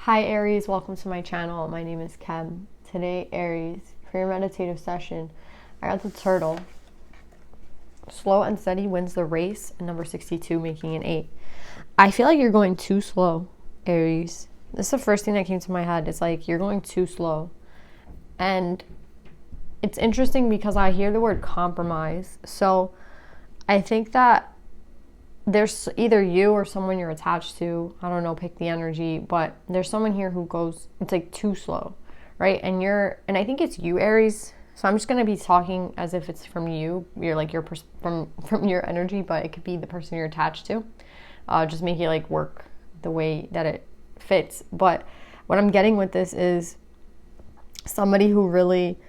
Hi Aries, welcome to my channel. My name is Kem. Today, Aries, for your meditative session, I got the turtle. Slow and steady wins the race, and number 62 making an 8. I feel like you're going too slow, Aries. This is the first thing that came to my head. It's like you're going too slow. And it's interesting because I hear the word compromise. So I think that there's either you or someone you're attached to. I don't know, pick the energy, but there's someone here who goes, it's like too slow, right? And I think it's you, Aries. So I'm just going to be talking as if it's from you. You're like from your energy, but it could be the person you're attached to. Just make it like work the way that it fits. But what I'm getting with this is somebody who really,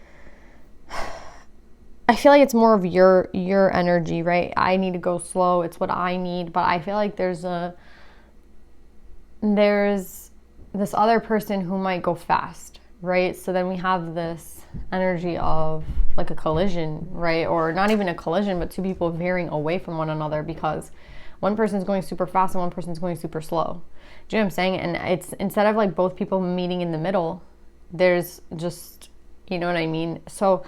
I feel like it's more of your energy, right? I need to go slow. It's what I need. But I feel like there's this other person who might go fast, right? So then we have this energy of like a collision, right? Or not even a collision, but two people veering away from one another because one person's going super fast and one person's going super slow. Do you know what I'm saying? And it's instead of like both people meeting in the middle, there's just, you know what I mean? So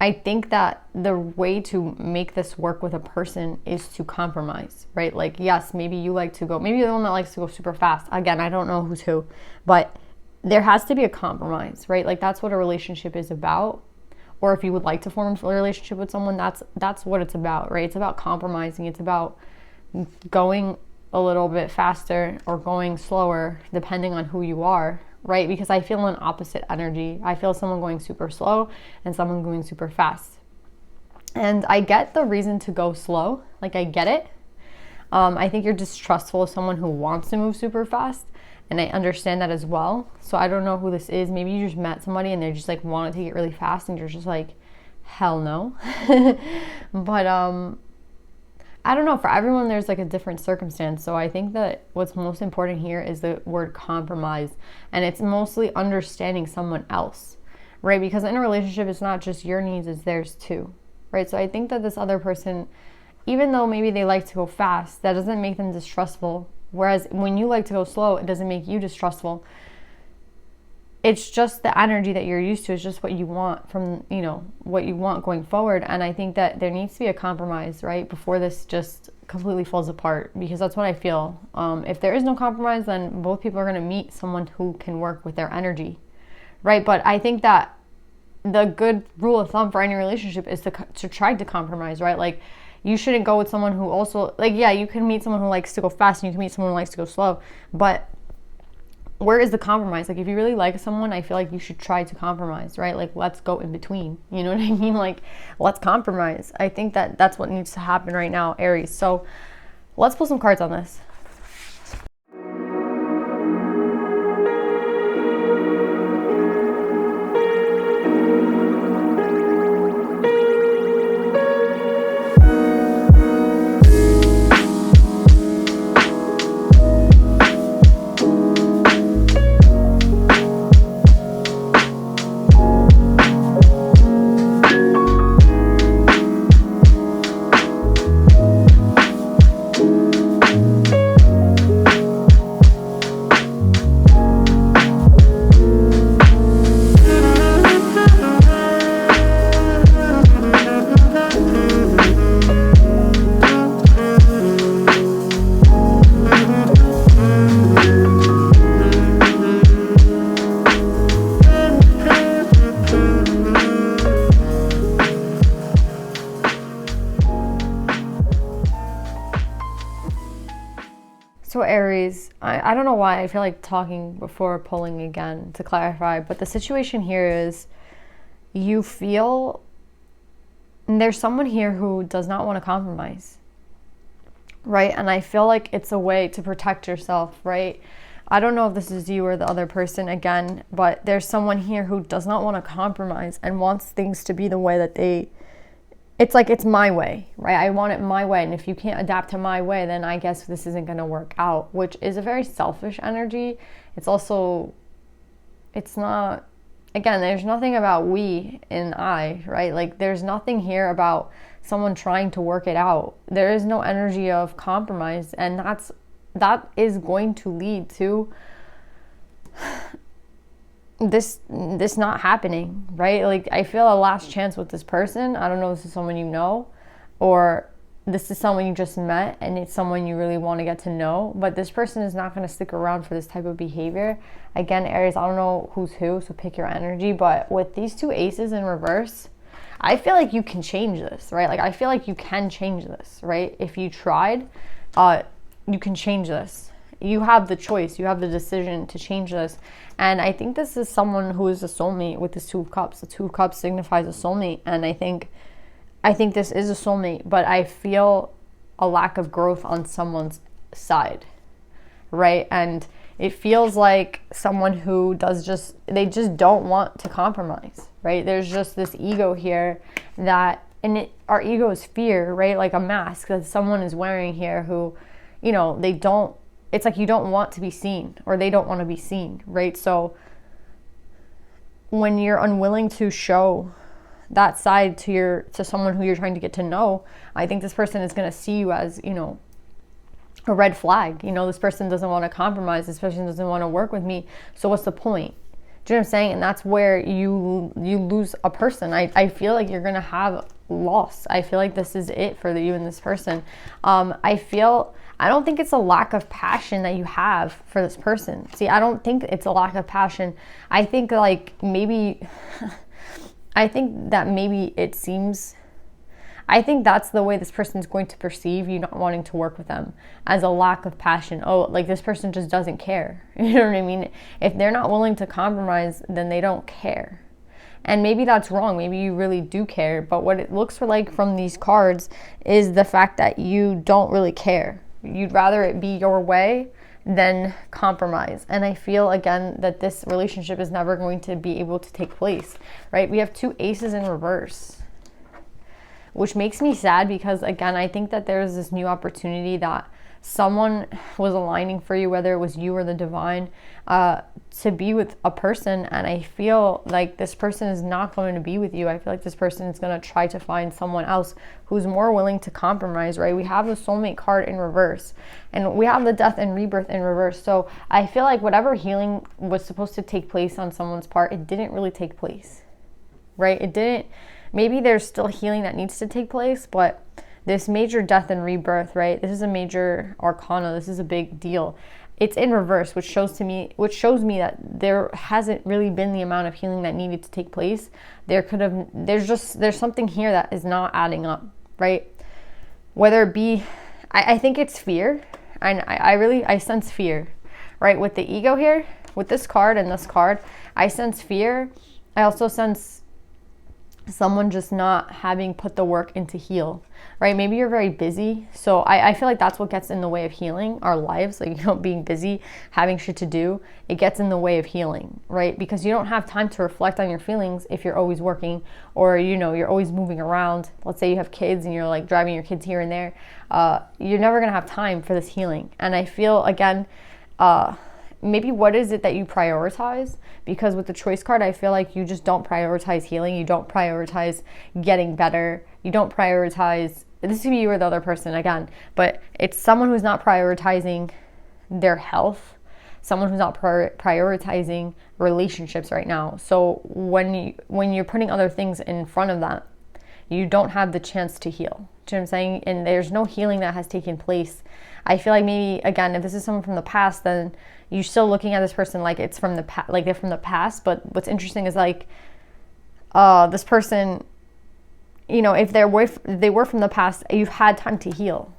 I think that the way to make this work with a person is to compromise, right? Like, yes, maybe you like to go, maybe you're the one that likes to go super fast. Again, I don't know who's who, but there has to be a compromise, right? Like that's what a relationship is about. Or if you would like to form a relationship with someone, that's what it's about, right? It's about compromising. It's about going a little bit faster or going slower, depending on who you are, right? Because I feel an opposite energy. I feel someone going super slow and someone going super fast. And I get the reason to go slow. Like I get it. I think you're distrustful of someone who wants to move super fast. And I understand that as well. So I don't know who this is. Maybe you just met somebody and they just like want to take it really fast and you're just like, hell no. But I don't know, for everyone there's like a different circumstance. So I think that what's most important here is the word compromise. And it's mostly understanding someone else, right? Because in a relationship, it's not just your needs, it's theirs too, right? So I think that this other person, even though maybe they like to go fast, that doesn't make them distrustful. Whereas when you like to go slow, it doesn't make you distrustful. It's just the energy that you're used to. It's just what you want from, what you want going forward. And I think that there needs to be a compromise, right? Before this just completely falls apart, because that's what I feel. If there is no compromise, then both people are going to meet someone who can work with their energy, right? But I think that the good rule of thumb for any relationship is to try to compromise, right? Like you shouldn't go with someone who also, like, yeah, you can meet someone who likes to go fast and you can meet someone who likes to go slow, but where is the compromise? Like if you really like someone, I feel like you should try to compromise, right? Like let's go in between, you know what I mean? Like let's compromise. I think that that's what needs to happen right now, Aries. So let's pull some cards on this. So Aries, I don't know why I feel like talking before pulling again to clarify, but the situation here is you feel there's someone here who does not want to compromise, right? And I feel like it's a way to protect yourself, right? I don't know if this is you or the other person again, but there's someone here who does not want to compromise and wants things to be the way that it's like, it's my way, right? I want it my way. And if you can't adapt to my way, then I guess this isn't going to work out, which is a very selfish energy. It's also, it's not, again, there's nothing about we and I, right? Like there's nothing here about someone trying to work it out. There is no energy of compromise. And that is going to lead to this not happening, right? Like, I feel a last chance with this person. I don't know if this is someone you know, or this is someone you just met and it's someone you really want to get to know, but this person is not going to stick around for this type of behavior. Again, Aries, I don't know who's who, so pick your energy. But with these two aces in reverse, I feel like you can change this, right? Like, I feel like you can change this, right? If you tried, you can change this. You have the choice, you have the decision to change this. And I think this is someone who is a soulmate with this Two of Cups. The Two of Cups signifies a soulmate, and I think this is a soulmate, but I feel a lack of growth on someone's side, right? And it feels like someone who they just don't want to compromise, right? There's just this ego here that, our ego is fear, right? Like a mask that someone is wearing here who, it's like you don't want to be seen, or they don't want to be seen, right? So when you're unwilling to show that side to someone who you're trying to get to know, I think this person is going to see you as, a red flag. This person doesn't want to compromise. This person doesn't want to work with me. So what's the point? Do you know what I'm saying? And that's where you lose a person. I feel like you're going to have loss. I feel like this is it for you and this person. I don't think it's a lack of passion that you have for this person. See, I don't think it's a lack of passion. I think that's the way this person is going to perceive you not wanting to work with them, as a lack of passion. Oh, like this person just doesn't care. You know what I mean? If they're not willing to compromise, then they don't care. And maybe that's wrong. Maybe you really do care. But what it looks like from these cards is the fact that you don't really care. You'd rather it be your way than compromise. And I feel, again, that this relationship is never going to be able to take place, right? We have two aces in reverse, which makes me sad because, again, I think that there's this new opportunity that someone was aligning for you, whether it was you or the divine, to be with a person. And I feel like this person is not going to be with you. I feel like this person is going to try to find someone else who's more willing to compromise, right? We have the soulmate card in reverse, and we have the death and rebirth in reverse. So I feel like whatever healing was supposed to take place on someone's part, it didn't really take place, right? It didn't. Maybe there's still healing that needs to take place, but this major death and rebirth, right? This is a major arcana. This is a big deal. It's in reverse, which shows me that there hasn't really been the amount of healing that needed to take place. There's something here that is not adding up, right? Whether it be, I think it's fear. I sense fear, right? With the ego here, with this card and this card, I sense fear. I also sense someone just not having put the work in to heal, right? Maybe you're very busy. So I feel like that's what gets in the way of healing our lives. Like, being busy, having shit to do, it gets in the way of healing, right? Because you don't have time to reflect on your feelings if you're always working, or, you're always moving around. Let's say you have kids and you're like driving your kids here and there. You're never going to have time for this healing. And I feel, again, maybe what is it that you prioritize? Because with the choice card, I feel like you just don't prioritize healing. You don't prioritize getting better. You don't prioritize, this could be you or the other person again, but it's someone who's not prioritizing their health, someone who's not prioritizing relationships right now. So when you're putting other things in front of that, you don't have the chance to heal. Do you know what I'm saying? And there's no healing that has taken place. I feel like maybe, again, if this is someone from the past, then you're still looking at this person like it's from the like they're from the past. But what's interesting is like this person, if they were from the past, you've had time to heal.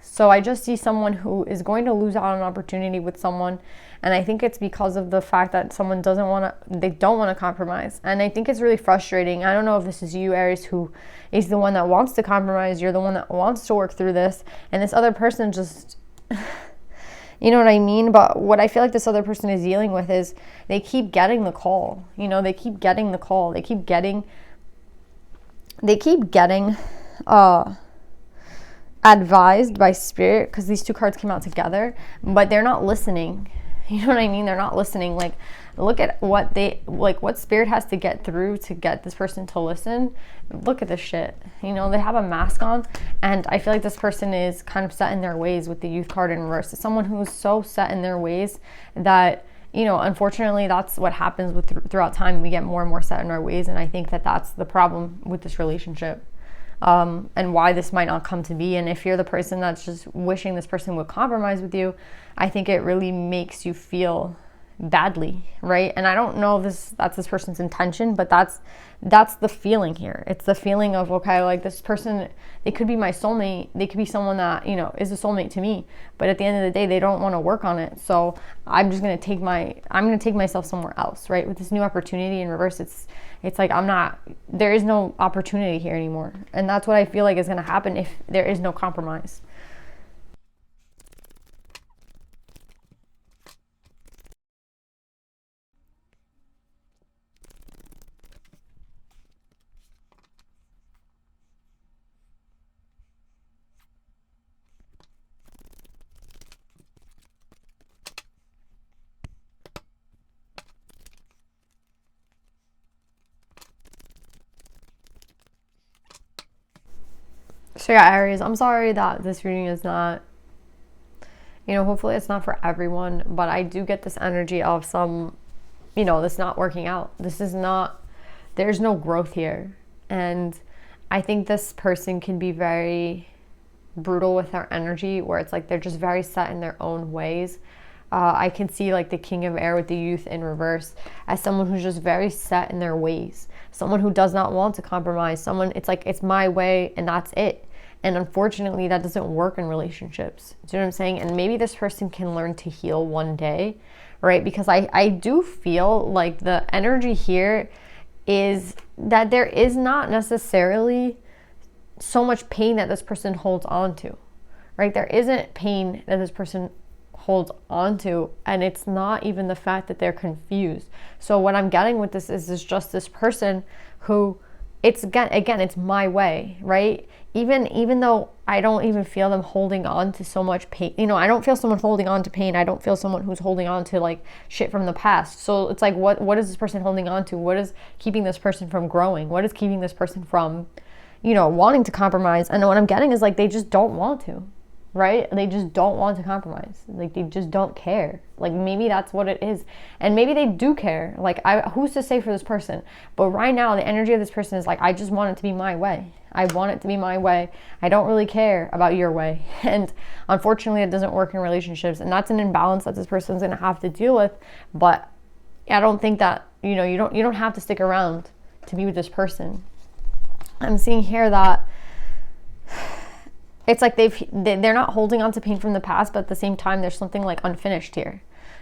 So I just see someone who is going to lose out on an opportunity with someone, and I think it's because of the fact that someone don't want to compromise. And I think it's really frustrating. I don't know if this is you, Aries, who is the one that wants to compromise. You're the one that wants to work through this, and this other person just you know what I mean? But what I feel like this other person is dealing with is they keep getting the call. They keep getting the call. They keep getting advised by spirit, because these two cards came out together, but they're not listening. You know what I mean? They're not listening. Like, look at what spirit has to get through to get this person to listen. Look at this shit. They have a mask on, and I feel like this person is kind of set in their ways with the youth card in reverse. It's someone who is so set in their ways that unfortunately, that's what happens throughout time. We get more and more set in our ways, and I think that that's the problem with this relationship, and why this might not come to be. And if you're the person that's just wishing this person would compromise with you, I think it really makes you feel badly, right? And I don't know if that's this person's intention, but that's the feeling here. It's the feeling of, okay, like this person, they could be my soulmate, they could be someone that is a soulmate to me, but at the end of the day they don't want to work on it, so I'm going to take myself somewhere else, right? With this new opportunity in reverse, it's like there is no opportunity here anymore, and that's what I feel like is going to happen if there is no compromise. So yeah, Aries, I'm sorry that this reading is not, hopefully it's not for everyone, but I do get this energy of some, this not working out. There's no growth here. And I think this person can be very brutal with their energy, where it's like they're just very set in their own ways. I can see like the King of Air with the Youth in reverse as someone who's just very set in their ways. Someone who does not want to compromise. It's like, it's my way and that's it. And unfortunately, that doesn't work in relationships. Do you know what I'm saying? And maybe this person can learn to heal one day, right? Because I do feel like the energy here is that there is not necessarily so much pain that this person holds on to, right? There isn't pain that this person holds on to, and it's not even the fact that they're confused. So what I'm getting with this is just this person who, it's again, it's my way, right? Even though I don't even feel them holding on to so much pain, I don't feel someone holding on to pain. I don't feel someone who's holding on to like shit from the past. So it's like, what is this person holding on to? What is keeping this person from growing? What is keeping this person from, wanting to compromise? And what I'm getting is like, they just don't want to, right? They just don't want to compromise. Like, they just don't care. Like, maybe that's what it is. And maybe they do care. Like, who's to say for this person? But right now, the energy of this person is like, I just want it to be my way. I want it to be my way. I don't really care about your way. And unfortunately, it doesn't work in relationships. And that's an imbalance that this person's going to have to deal with. But I don't think that, you don't have to stick around to be with this person. I'm seeing here that it's like they're not holding on to pain from the past, but at the same time, there's something like unfinished here.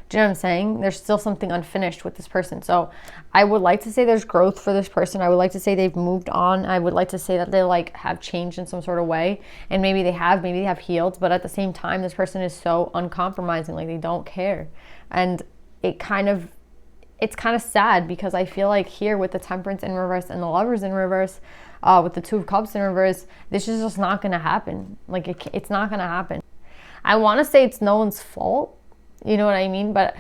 Do you know what I'm saying? There's still something unfinished with this person. So I would like to say there's growth for this person. I would like to say they've moved on. I would like to say that they like have changed in some sort of way. And maybe they have healed. But at the same time, this person is so uncompromising. Like, they don't care. And it's kind of sad, because I feel like here with the Temperance in reverse and the Lovers in reverse, with the Two of Cups in reverse, this is just not going to happen. Like, it's not going to happen. I want to say it's no one's fault. You know what I mean? But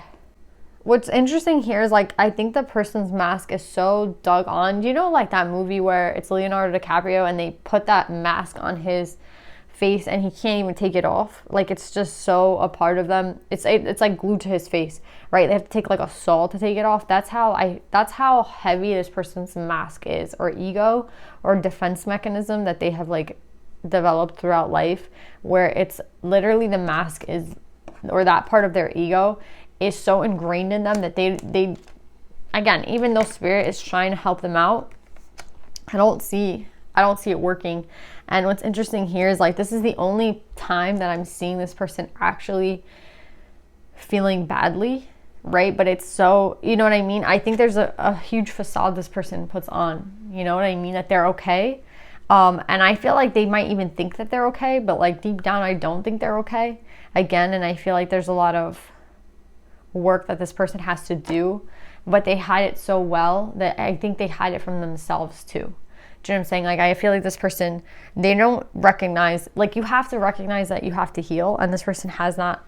what's interesting here is like, I think the person's mask is so dug on. You know, like that movie where it's Leonardo DiCaprio and they put that mask on his face and he can't even take it off. Like, it's just so a part of them. It's like glued to his face, right? They have to take like a saw to take it off. That's how heavy this person's mask is, or ego, or defense mechanism that they have like developed throughout life, where it's literally the mask is, or that part of their ego is so ingrained in them that they again, even though spirit is trying to help them out, I don't see it working. And what's interesting here is like, this is the only time that I'm seeing this person actually feeling badly, right? But it's so, you know what I mean? I think there's a huge facade this person puts on, you know what I mean? That they're okay. And I feel like they might even think that they're okay, but like deep down, I don't think they're okay. Again, and I feel like there's a lot of work that this person has to do, but they hide it so well that I think they hide it from themselves too. Do you know what I'm saying? Like, I feel like this person, they don't recognize, like, you have to recognize that you have to heal, and this person has not,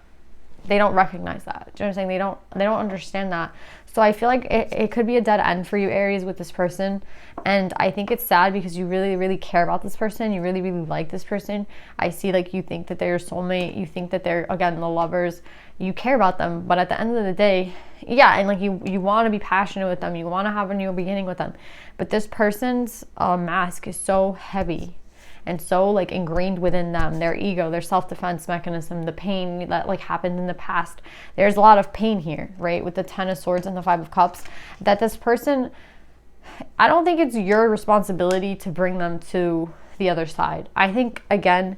they don't recognize that. Do you know what I'm saying? They don't understand that. So I feel like it could be a dead end for you, Aries, with this person. And I think it's sad, because you really, really care about this person. You really, really like this person. I see, like, you think that they're your soulmate. You think that they're, again, the Lovers. You care about them. But at the end of the day, yeah, and like you want to be passionate with them, you want to have a new beginning with them, but this person's mask is so heavy and so like ingrained within them, their ego, their self-defense mechanism, the pain that like happened in the past. There's a lot of pain here, right, with the 10 of Swords and the 5 of Cups, that this person, I don't think it's your responsibility to bring them to the other side. I think, again,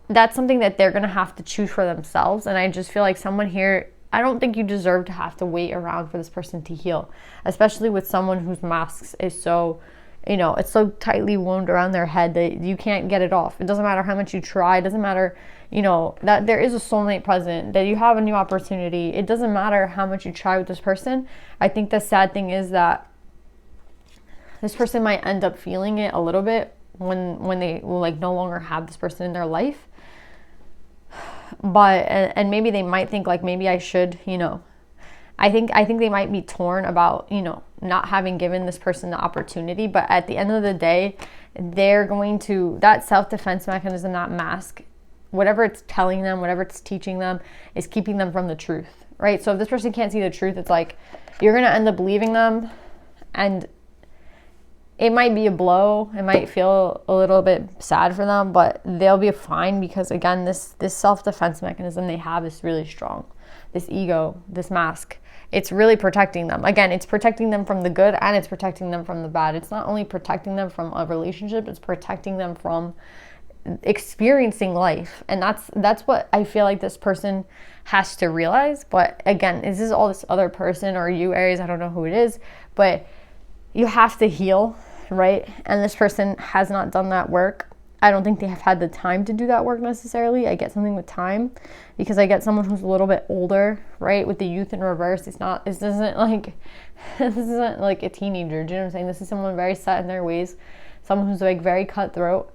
that's something that they're going to have to choose for themselves. And I just feel like someone here, I don't think you deserve to have to wait around for this person to heal, especially with someone whose masks is so, it's so tightly wound around their head that you can't get it off. It doesn't matter how much you try. It doesn't matter, that there is a soulmate present, that you have a new opportunity. It doesn't matter how much you try with this person. I think the sad thing is that this person might end up feeling it a little bit when they like no longer have this person in their life. But and maybe they might think like, maybe I should, I think they might be torn about, not having given this person the opportunity. But at the end of the day, they're going to, that self-defense mechanism, that mask, whatever it's telling them, whatever it's teaching them, is keeping them from the truth, right? So if this person can't see the truth, it's like you're going to end up believing them, and it might be a blow. It might feel a little bit sad for them, but they'll be fine, because again, this self-defense mechanism they have is really strong. This ego, this mask, it's really protecting them. Again, it's protecting them from the good, and it's protecting them from the bad. It's not only protecting them from a relationship, it's protecting them from experiencing life. And that's what I feel like this person has to realize. But again, is this all this other person, or you, Aries? I don't know who it is, but you have to heal, right? And this person has not done that work. I don't think they have had the time to do that work necessarily. I get something with time, because I get someone who's a little bit older, right? With the youth in reverse, this isn't like a teenager. Do you know what I'm saying? This is someone very set in their ways, someone who's like very cutthroat.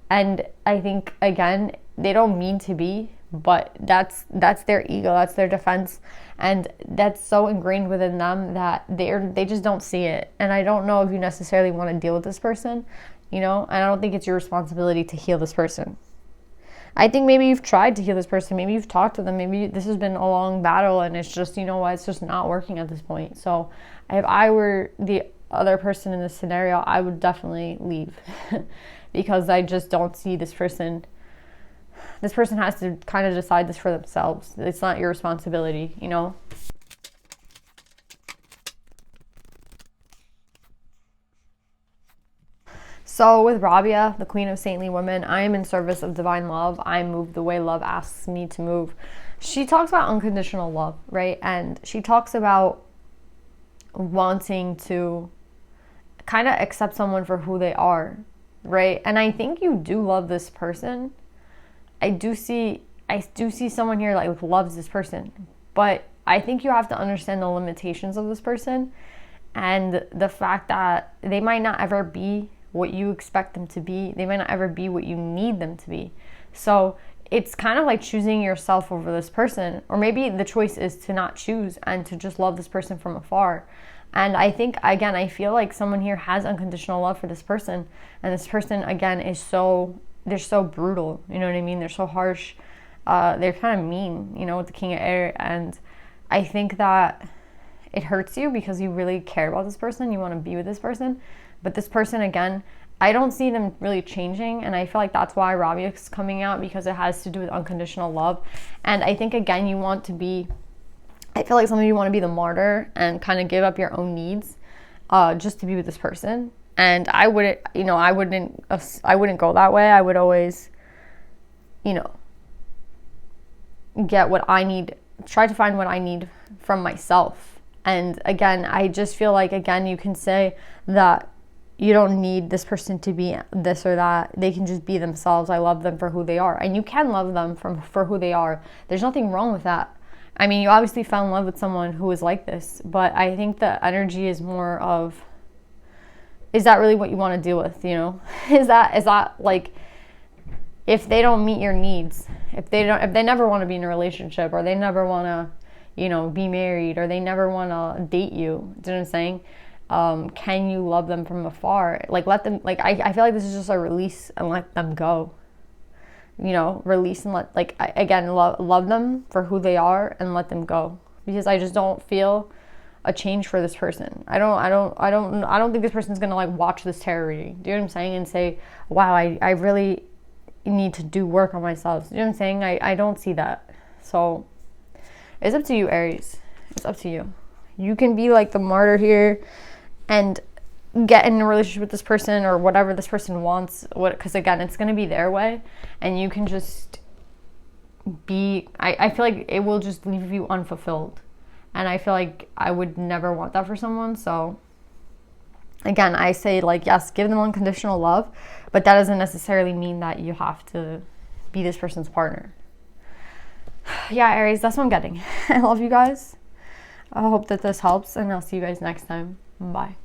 And I think, again, they don't mean to be, but that's their ego, that's their defense, and that's so ingrained within them that they just don't see it. And I don't know if you necessarily want to deal with this person, and I don't think it's your responsibility to heal this person. I think maybe you've tried to heal this person, maybe you've talked to them, maybe this has been a long battle, and it's just, it's just not working at this point. So if I were the other person in this scenario, I would definitely leave because I just don't see this person. This person has to kind of decide this for themselves. It's not your responsibility, So with Rabia, the Queen of Saintly Women, I am in service of divine love. I move the way love asks me to move. She talks about unconditional love, right? And she talks about wanting to kind of accept someone for who they are, right? And I think you do love this person. I do see someone here like loves this person, but I think you have to understand the limitations of this person, and the fact that they might not ever be what you expect them to be. They might not ever be what you need them to be. So it's kind of like choosing yourself over this person, or maybe the choice is to not choose and to just love this person from afar. And I think, again, I feel like someone here has unconditional love for this person, and this person, again, they're so brutal, you know what I mean? They're so harsh. They're kind of mean, with the King of Air. And I think that it hurts you because you really care about this person. You want to be with this person. But this person, again, I don't see them really changing. And I feel like that's why Rabia is coming out, because it has to do with unconditional love. And I think, again, I feel like some of you want to be the martyr and kind of give up your own needs just to be with this person. And I wouldn't go that way. I would always, get what I need, try to find what I need from myself. And again, I just feel like, again, you can say that you don't need this person to be this or that. They can just be themselves. I love them for who they are. And you can love them for who they are. There's nothing wrong with that. I mean, you obviously fell in love with someone who is like this, but I think the energy is more of, is that really what you want to deal with, Is that like, if they don't meet your needs, if they never want to be in a relationship, or they never want to, be married, or they never want to date you, do you know what I'm saying? Can you love them from afar? Like, let them, like, I feel like this is just a release and let them go. Release and let, like, again, love them for who they are and let them go. because I just don't feel a change for this person. I don't think this person's gonna like watch this tarot reading. Do you know what I'm saying? And say, wow, I really need to do work on myself. Do you know what I'm saying? I don't see that. So it's up to you, Aries. It's up to you. You can be like the martyr here and get in a relationship with this person or whatever this person wants. Because again, it's gonna be their way, and you can just be. I feel like it will just leave you unfulfilled. And I feel like I would never want that for someone. So again, I say like, yes, give them unconditional love, but that doesn't necessarily mean that you have to be this person's partner. Yeah, Aries, that's what I'm getting. I love you guys. I hope that this helps, and I'll see you guys next time. Bye.